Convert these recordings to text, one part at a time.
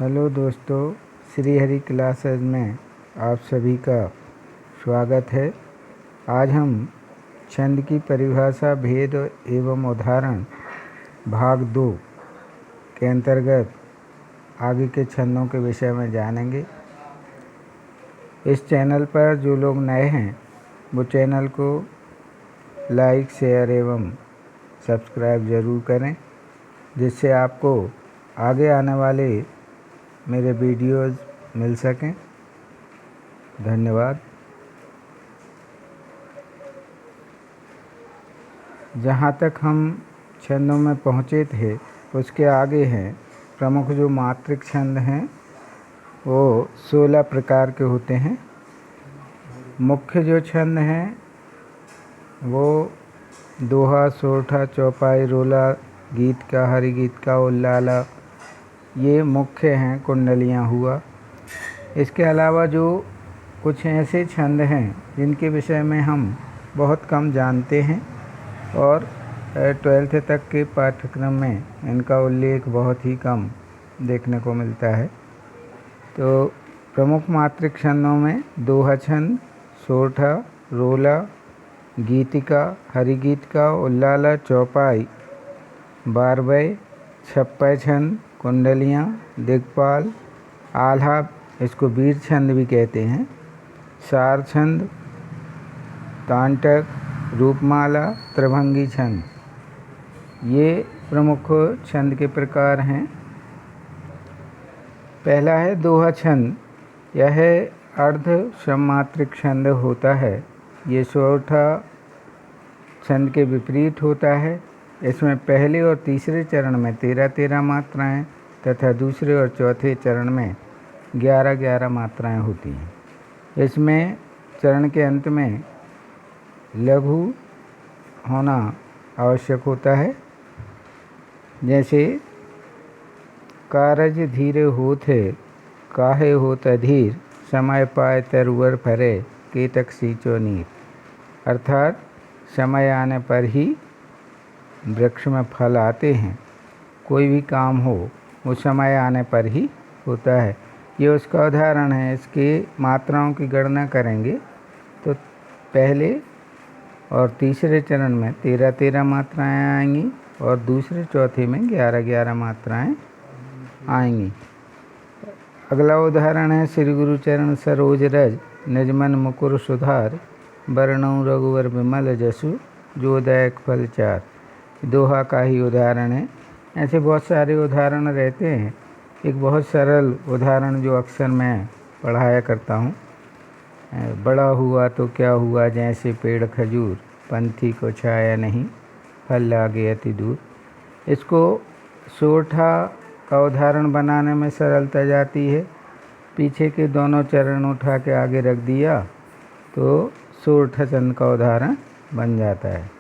Hello दोस्तों, Shri Hari classes में आप सभी का स्वागत है। आज हम छंद की परिभाषा, भेद एवं उदाहरण भाग 2 के अंतर्गत आगे के छंदों के विषय में जानेंगे। इस चैनल पर जो लोग नए हैं वो चैनल को लाइक, शेयर एवं सब्सक्राइब ज़रूर करें, जिससे आपको आगे आने वाले मेरे वीडियोज़ मिल सकें। धन्यवाद। जहाँ तक हम छंदों में पहुँचे थे उसके आगे हैं प्रमुख जो मात्रिक छंद हैं वो 16 प्रकार के होते हैं। मुख्य जो छंद हैं वो दोहा, सोरठा, चौपाई, रोला, गीत का, हरि गीत का, उल्लाला, ये मुख्य हैं। कुंडलियाँ हुआ। इसके अलावा जो कुछ ऐसे छंद हैं जिनके विषय में हम बहुत कम जानते हैं और 12th तक के पाठ्यक्रम में इनका उल्लेख बहुत ही कम देखने को मिलता है। तो प्रमुख मात्रिक छंदों में दोहा छंद, सोरठा, रोला, गीतिका, हरिगीत का, उल्लाला, चौपाई, बारवई, छप्पै छंद, कुंडलियाँ, दिक्पाल, आल्हा, इसको वीर छंद भी कहते हैं, सार छंद, तांटक, रूपमाला, त्रिभंगी छंद, ये प्रमुख छंद के प्रकार हैं। पहला है दोहा छंद। यह अर्ध सममात्रिक छंद होता है। ये सोरठा छंद के विपरीत होता है। इसमें पहले और तीसरे चरण में 13-13 मात्राएं तथा दूसरे और चौथे चरण में 11-11 मात्राएं होती हैं। इसमें चरण के अंत में लघु होना आवश्यक होता है। जैसे कारज धीरे होत है, काहे होत अधीर, समय पाए तरुवर फरे, केतक सींचो नीर। अर्थात समय आने पर ही वृक्ष में फल आते हैं। कोई भी काम हो वो समय आने पर ही होता है। ये उसका उदाहरण है। इसके मात्राओं की गणना करेंगे तो पहले और तीसरे चरण में 13-13 मात्राएं आएंगी और दूसरे चौथे में 11-11 मात्राएं आएंगी। अगला उदाहरण है श्री गुरु चरण सरोज रज, निजमन मुकुर सुधार, वर्णौ रघुवर विमल जसु, जोदायक फल चार। दोहा का ही उदाहरण है। ऐसे बहुत सारे उदाहरण रहते हैं। एक बहुत सरल उदाहरण जो अक्सर मैं पढ़ाया करता हूँ, बड़ा हुआ तो क्या हुआ, जैसे पेड़ खजूर, पंथी को छाया नहीं, फल लागे अति दूर। इसको सोरठा का उदाहरण बनाने में सरलता जाती है। पीछे के दोनों चरण उठा के आगे रख दिया तो सोरठा छंद का उदाहरण बन जाता है।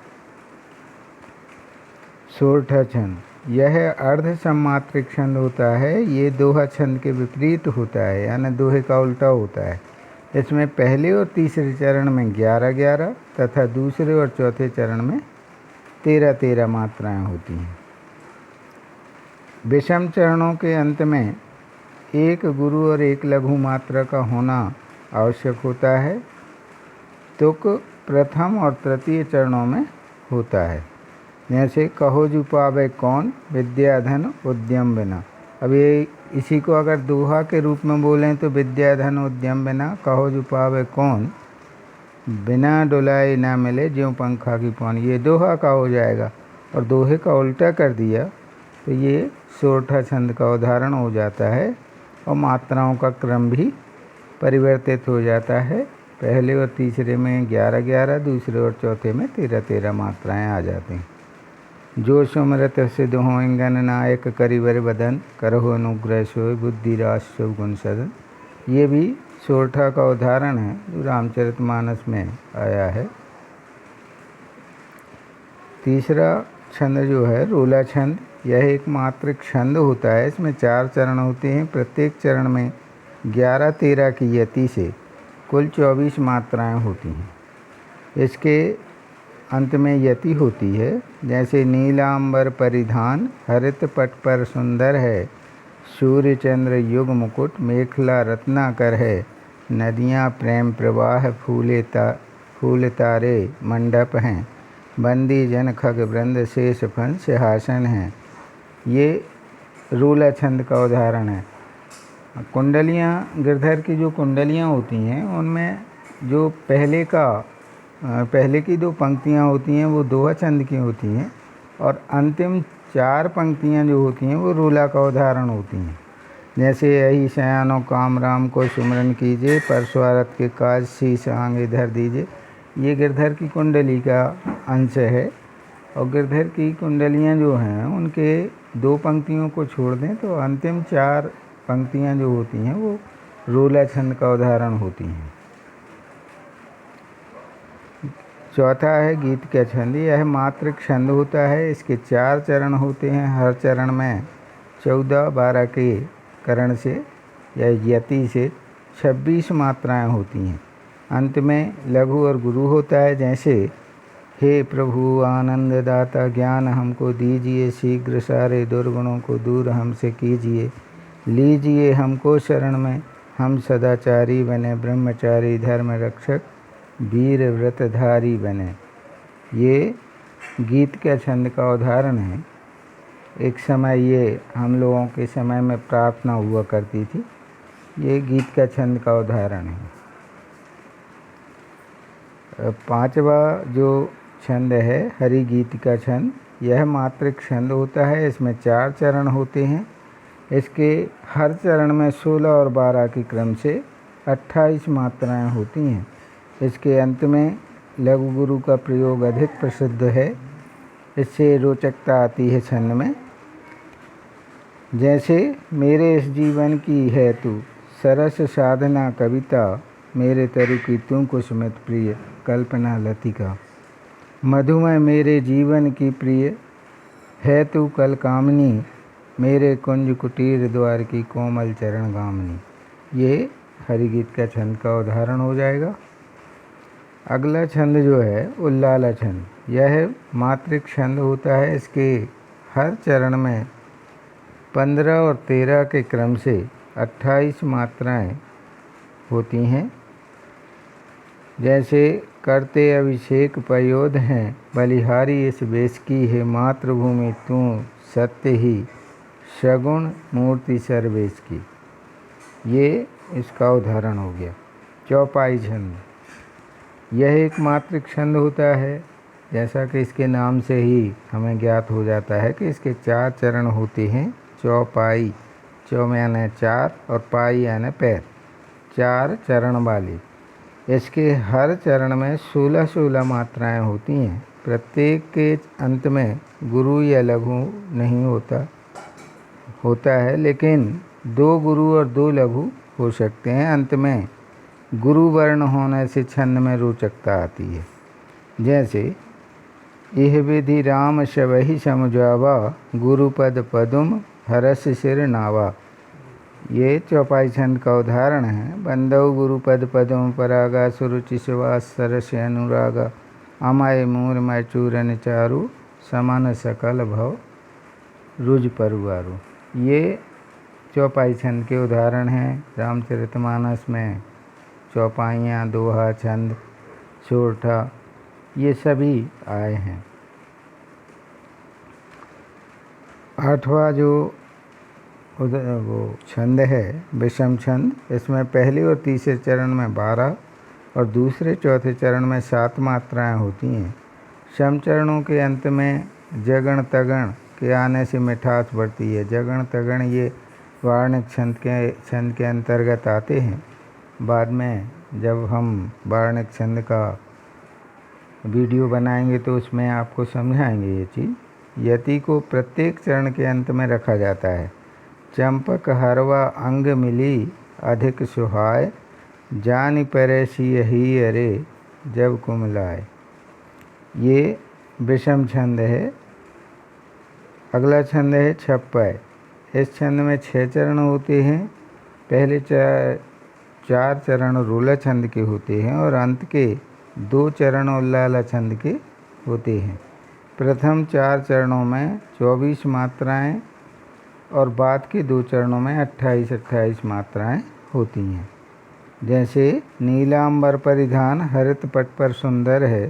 सोरठा छंद यह अर्ध सममात्रिक छंद होता है। ये दोहा छंद के विपरीत होता है, यानी दोहे का उल्टा होता है। इसमें पहले और तीसरे चरण में 11-11 तथा दूसरे और चौथे चरण में 13-13 मात्राएं होती हैं। विषम चरणों के अंत में एक गुरु और एक लघु मात्रा का होना आवश्यक होता है। तुक प्रथम और तृतीय चरणों में होता है। जैसे कहो जु पावे कौन, विद्या धन उद्यम बिना। अब ये इसी को अगर दोहा के रूप में बोलें तो विद्या धन उद्यम बिना, कहो जु पावे कौन, बिना डुलाए ना मिले ज्यों पंखा की पौन। ये दोहा का हो जाएगा। और दोहे का उल्टा कर दिया तो ये सोरठा छंद का उदाहरण हो जाता है और मात्राओं का क्रम भी परिवर्तित हो जाता है। पहले और तीसरे में 11-11, दूसरे और चौथे में 13-13 मात्राएं आ जाती हैं। जो सुमरत सिद्ध हो इंगन नायक, करिवर बदन, करहो अनुग्रह सोय, बुद्धि रास शुभ गुण सदन। ये भी सोरठा का उदाहरण है जो रामचरितमानस में आया है। तीसरा छंद जो है रोला छंद। यह एक मात्रिक छंद होता है। इसमें 4 चरण होते हैं। प्रत्येक चरण में 11-13 की यति से कुल 24 मात्राएं होती हैं। इसके अंत में यति होती है। जैसे नीलांबर परिधान, हरित पट पर सुंदर है, सूर्य चंद्र युग मुकुट मेखला रत्नाकर है। नदियाँ प्रेम प्रवाह फूल तारे मंडप हैं। बंदी जन खग वृंद शेष फन सिंहासन हैं। ये रूला छंद का उदाहरण है। कुंडलियाँ, गिरधर की जो कुंडलियाँ होती हैं उनमें जो पहले की 2 पंक्तियाँ होती हैं वो दोहा छंद की होती हैं और अंतिम 4 पंक्तियाँ जो होती हैं वो रूला का उदाहरण होती हैं। जैसे यही सयानो काम राम को सुमरन कीजिए, परस्वारथ के काज शीश आगे धर दीजिए। ये गिरधर की कुंडली का अंश है। और गिरधर की कुंडलियाँ जो हैं उनके 2 पंक्तियों को छोड़ दें तो अंतिम 4 पंक्तियाँ जो होती हैं वो रूला छंद का उदाहरण होती हैं। चौथा है गीत का छंद। यह मात्र छंद होता है। इसके 4 चरण होते हैं। हर चरण में 14-12 के करण से या यति से 26 मात्राएं होती हैं। अंत में लघु और गुरु होता है। जैसे हे प्रभु आनंद दाता ज्ञान हमको दीजिए, शीघ्र सारे दुर्गुणों को दूर हमसे कीजिए, लीजिए हमको शरण में, हम सदाचारी बने, ब्रह्मचारी धर्म रक्षक, वीर व्रतधारी बने। ये गीत के छंद का उदाहरण है। एक समय ये हम लोगों के समय में प्रार्थना हुआ करती थी। ये गीत का छंद का उदाहरण है। 5वां जो छंद है हरि गीत का छंद। यह मात्रिक छंद होता है। इसमें 4 चरण होते हैं। इसके हर चरण में 16 और 12 के क्रम से 28 मात्राएं होती हैं। इसके अंत में लघु गुरु का प्रयोग अधिक प्रसिद्ध है। इससे रोचकता आती है छंद में। जैसे मेरे इस जीवन की है तू सरस साधना कविता, मेरे तरु की तू कुसुमित प्रिय कल्पना लतिका। मधुमय मेरे जीवन की प्रिय है तू कल कामनी, मेरे कुंज कुटीर द्वार की कोमल चरण गामनी। ये हरिगीत का छंद का उदाहरण हो जाएगा। अगला छंद जो है उल्लाला छंद। यह मात्रिक छंद होता है। इसके हर चरण में 15 और 13 के क्रम से 28 मात्राएं होती हैं। जैसे करते अभिषेक पयोध हैं, बलिहारी इस वेश की है, मातृभूमि तू सत्य ही, सगुण मूर्ति सर्वेश की। ये इसका उदाहरण हो गया। चौपाई छंद। यह एक मात्रिक छंद होता है। जैसा कि इसके नाम से ही हमें ज्ञात हो जाता है कि इसके 4 चरण होते हैं। चौपाई, चौ यानी 4 और पाई यानी पैर, 4 चरण वाली। इसके हर चरण में 16-16 मात्राएं होती हैं। प्रत्येक के अंत में गुरु या लघु नहीं होता है, लेकिन 2 गुरु और 2 लघु हो सकते हैं। अंत में गुरु वर्ण होने से छंद में रोचकता आती है। जैसे यह विधि राम शबहि समुझावा, गुरुपद पदुम हरस सिर नावा। ये चौपाई छंद का उदाहरण है। बंदौ गुरुपद पदुम परागा, सुरुचि सुवास सरस अनुरागा, अमय मूर मय चूरन चारु, समान सकल भव रुज परुआरु। ये चौपाई छंद के उदाहरण हैं। रामचरितमानस में चौपाइयाँ, दोहा छंद, सोरठा, ये सभी आए हैं। 8वां जो वो छंद है विषम छंद। इसमें पहले और तीसरे चरण में 12 और दूसरे चौथे चरण में 7 मात्राएं होती हैं। सम चरणों के अंत में जगण तगण के आने से मिठास बढ़ती है। जगण तगण ये वार्णिक छंद के अंतर्गत आते हैं। बाद में जब हम वार्णिक छंद का वीडियो बनाएंगे तो उसमें आपको समझाएंगे ये चीज़। यति को प्रत्येक चरण के अंत में रखा जाता है। चंपक हरवा अंग मिली अधिक सुहाय, जानि परेशी ही अरे जब कुमलाय। ये विषम छंद है। अगला छंद है छप्पय। इस छंद में 6 चरण होते हैं। पहले 4 चरण रूला छंद के होते हैं और अंत के 2 चरण उल्लाला छंद के होते हैं। प्रथम 4 चरणों में 24 मात्राएं और बाद के 2 चरणों में 28-28 मात्राएं होती हैं। जैसे नीलांबर परिधान हरित पट पर सुंदर है,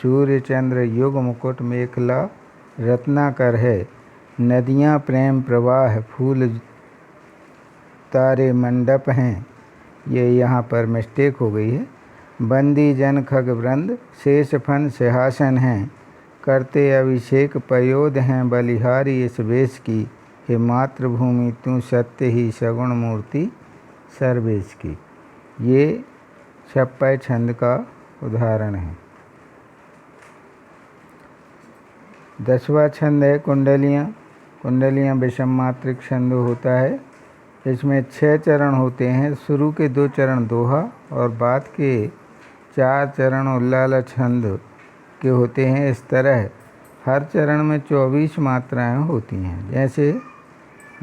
सूर्य चंद्र युग मुकुट मेखला रत्नाकर है, नदियाँ प्रेम प्रवाह फूल तारे मंडप हैं। ये यहाँ पर मिस्टेक हो गई है। बंदी जन खग वृंद शेष फन सिंहासन हैं, करते अभिषेक पयोध हैं बलिहारी इस वेश की, हे मातृभूमि तू सत्य ही सगुण मूर्ति सर्वेश की। ये छप्पय छंद का उदाहरण है। 10वां छंद है कुंडलियाँ। कुंडलियाँ विषम मात्रिक छंद होता है। इसमें 6 चरण होते हैं। शुरू के 2 चरण दोहा और बाद के 4 चरण उल्लाल छंद के होते हैं। इस तरह हर चरण में 24 मात्राएं होती हैं। जैसे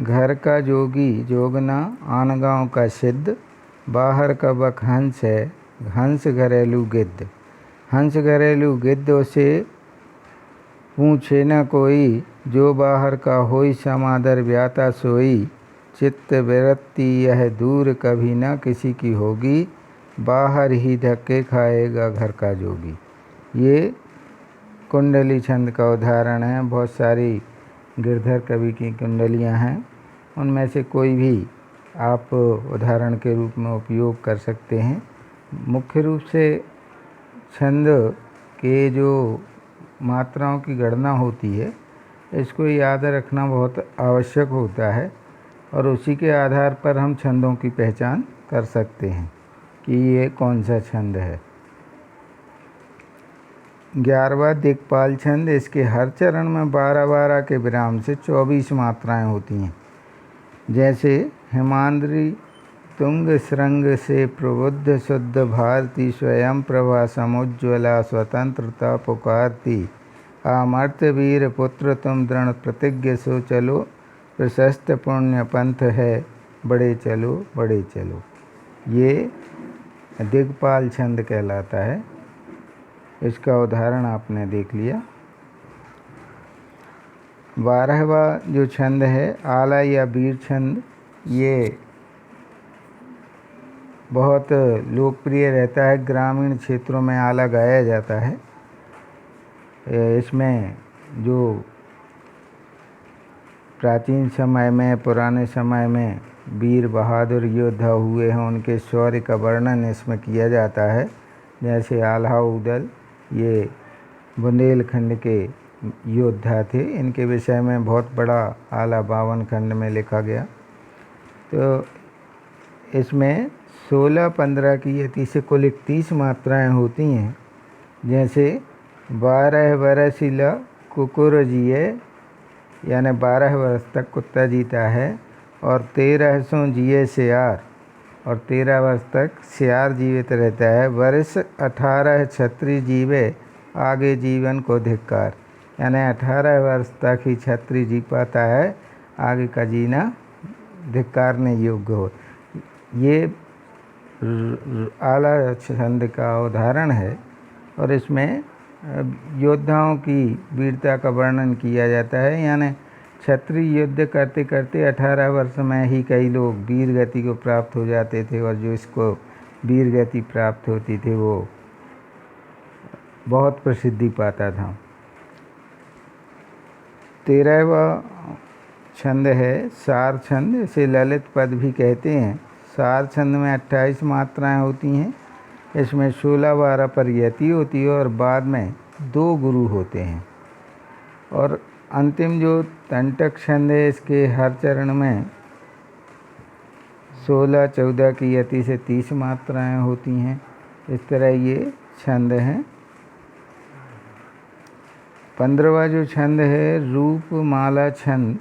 घर का जोगी जोगना, आन गाँव का सिद्ध, बाहर का बक हंस है, हंस घरेलू गिद्ध। हंस घरेलू गिद्ध से पूछे न कोई, जो बाहर का होई समादर व्याता सोई, चित्त विरक्ति यह दूर कभी न किसी की होगी, बाहर ही धक्के खाएगा घर का जोगी। ये कुंडली छंद का उदाहरण है। बहुत सारी गिरधर कवि की कुंडलियाँ हैं, उनमें से कोई भी आप उदाहरण के रूप में उपयोग कर सकते हैं। मुख्य रूप से छंद के जो मात्राओं की गणना होती है, इसको याद रखना बहुत आवश्यक होता है और उसी के आधार पर हम छंदों की पहचान कर सकते हैं कि ये कौन सा छंद है। 11वां दिक्पाल छंद। इसके हर चरण में 12-12 के विराम से 24 मात्राएं होती हैं। जैसे हिमाद्री तुंग श्रृंग से प्रबुद्ध शुद्ध भारती, स्वयं प्रभा समुज्ज्वला स्वतंत्रता पुकारती, आमर्त्य वीर पुत्र तुम दृढ़ प्रतिज्ञ सो चलो, प्रशस्त पुण्य पंथ है बड़े चलो बड़े चलो। ये दिक्पाल छंद कहलाता है। इसका उदाहरण आपने देख लिया। 12वां जो छंद है आला या वीर छंद, ये बहुत लोकप्रिय रहता है। ग्रामीण क्षेत्रों में आला गाया जाता है। इसमें जो प्राचीन समय में पुराने समय में वीर बहादुर योद्धा हुए हैं, उनके शौर्य का वर्णन इसमें किया जाता है। जैसे आल्हा उदल, ये बुंदेलखंड के योद्धा थे। इनके विषय में बहुत बड़ा आला 52 खंड में लिखा गया। तो इसमें 16-15 की अति से कुल 31 मात्राएं होती हैं। जैसे 12 बरसिला कुकुर जिए, यानी 12 वर्ष तक कुत्ता जीता है, और 13 जिए सियार, और 13 वर्ष तक सियार जीवित रहता है। वर्ष 18 छत्री जीवे, आगे जीवन को धिक्कार, यानी 18 वर्ष तक ही छत्री जी पाता है, आगे का जीना धिक्कारने योग्य हो। ये आला छंद का उदाहरण है और इसमें योद्धाओं की वीरता का वर्णन किया जाता है। यानी क्षत्रिय युद्ध करते करते 18 वर्ष में ही कई लोग वीर गति को प्राप्त हो जाते थे, और जो इसको वीर गति प्राप्त होती थी वो बहुत प्रसिद्धि पाता था। 13वां छंद है सार छंद। इसे ललित पद भी कहते हैं। सार छंद में 28 मात्राएं होती हैं। इसमें 16-12 पर यति होती है और बाद में 2 गुरु होते हैं। और अंतिम जो तंटक छंद है, इसके हर चरण में 16-14 की यति से 30 मात्राएं होती हैं। इस तरह ये छंद हैं। 15वां जो छंद है रूपमाला छंद।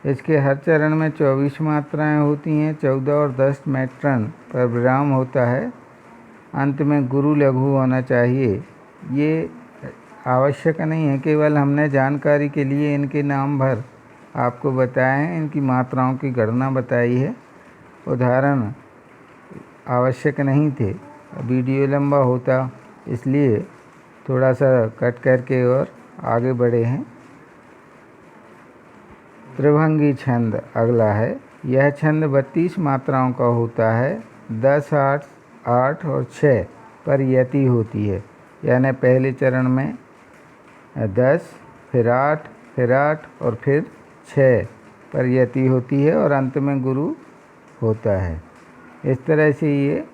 इसके हर चरण में 24 मात्राएं होती हैं। 14 और 10 मैट्रन पर विराम होता है। अंत में गुरु लघु होना चाहिए। ये आवश्यक नहीं है, केवल हमने जानकारी के लिए इनके नाम भर आपको बताए हैं, इनकी मात्राओं की गणना बताई है। उदाहरण आवश्यक नहीं थे, वीडियो लंबा होता, इसलिए थोड़ा सा कट करके और आगे बढ़े हैं। त्रिभंगी छंद अगला है। यह छंद 32 मात्राओं का होता है। 10, 8, 8 और 6 पर यति होती है। यानी पहले चरण में 10, फिर 8, फिर 8 और फिर 6 पर यति होती है और अंत में गुरु होता है। इस तरह से ये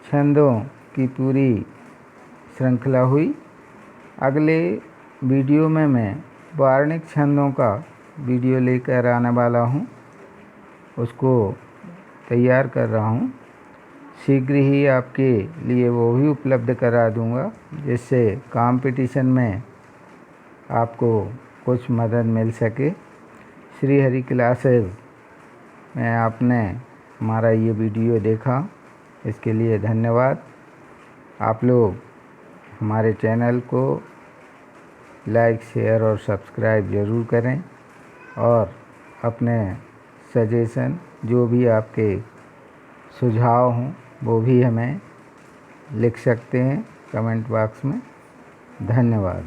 छंदों की पूरी श्रृंखला हुई। अगले वीडियो में मैं वार्णिक छंदों का वीडियो लेकर आने वाला हूँ, उसको तैयार कर रहा हूँ। शीघ्र ही आपके लिए वो भी उपलब्ध करा दूँगा, जिससे कंपटीशन में आपको कुछ मदद मिल सके। श्री हरि क्लासेस में आपने हमारा ये वीडियो देखा, इसके लिए धन्यवाद। आप लोग हमारे चैनल को लाइक, शेयर और सब्सक्राइब ज़रूर करें और अपने सजेशन, जो भी आपके सुझाव हों, वो भी हमें लिख सकते हैं कमेंट बॉक्स में। धन्यवाद।